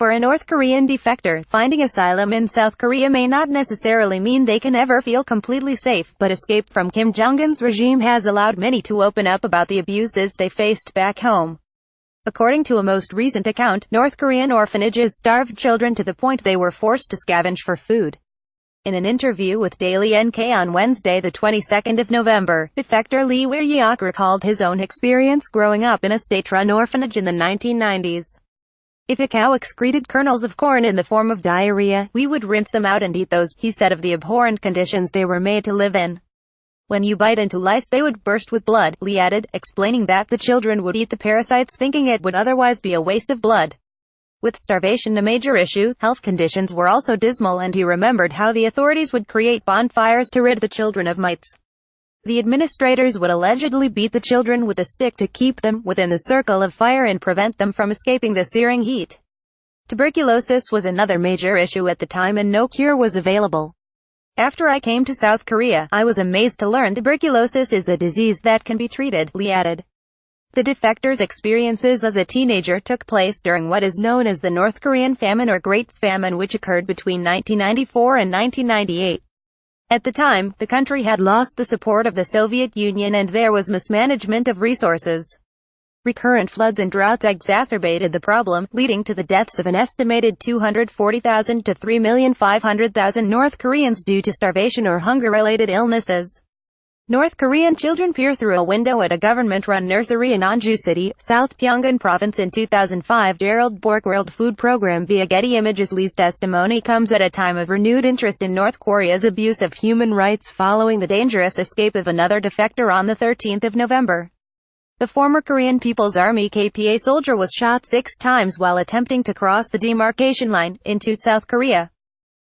For a North Korean defector, finding asylum in South Korea may not necessarily mean they can ever feel completely safe, but escape from Kim Jonguns' regime has allowed many to open up about the abuses they faced back home. According to a most recent account, North Korean orphanages starved children to the point they were forced to scavenge for food. In an interview with Daily NK on Wednesday, the 22nd of November, defector Lee Wiryeok recalled his own experience growing up in a state-run orphanage in the 1990s. If a cow excreted kernels of corn in the form of diarrhea, we would rinse them out and eat those, he said of the abhorrent conditions they were made to live in. When you bite into lice, they would burst with blood, Lee added, explaining that the children would eat the parasites thinking it would otherwise be a waste of blood. With starvation a major issue, health conditions were also dismal, and he remembered how the authorities would create bonfires to rid the children of mites. The administrators would allegedly beat the children with a stick to keep them within the circle of fire and prevent them from escaping the searing heat. Tuberculosis was another major issue at the time, and no cure was available. After I came to South Korea, I was amazed to learn tuberculosis is a disease that can be treated, Lee added. The defector's experiences as a teenager took place during what is known as the North Korean Famine or Great Famine, which occurred between 1994 and 1998. At the time, the country had lost the support of the Soviet Union and there was mismanagement of resources. Recurrent floods and droughts exacerbated the problem, leading to the deaths of an estimated 240,000 to 3,500,000 North Koreans due to starvation or hunger-related illnesses. North Korean children peer through a window at a government-run nursery in Onju City, South Pyongan Province in 2005. Gerald Bork World Food Program via Getty Images. Lee's testimony comes at a time of renewed interest in North Korea's abuse of human rights following the dangerous escape of another defector on the 13th of November. The former Korean People's Army KPA soldier was shot 6 times while attempting to cross the demarcation line into South Korea.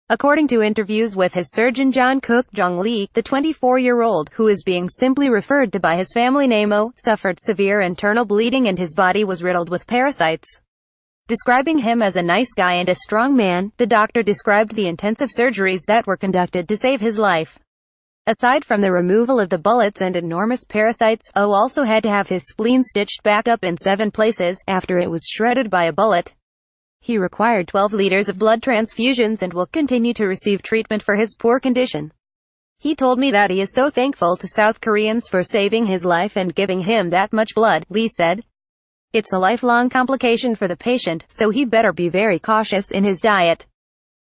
According to interviews with his surgeon John Cook Jong Lee, the 24-year-old, who is being simply referred to by his family name O, suffered severe internal bleeding and his body was riddled with parasites. Describing him as a nice guy and a strong man, the doctor described the intensive surgeries that were conducted to save his life. Aside from the removal of the bullets and enormous parasites, O also had to have his spleen stitched back up in 7 places, after it was shredded by a bullet. He required 12 liters of blood transfusions and will continue to receive treatment for his poor condition. He told me that he is so thankful to South Koreans for saving his life and giving him that much blood, Lee said. It's a lifelong complication for the patient, so he better be very cautious in his diet.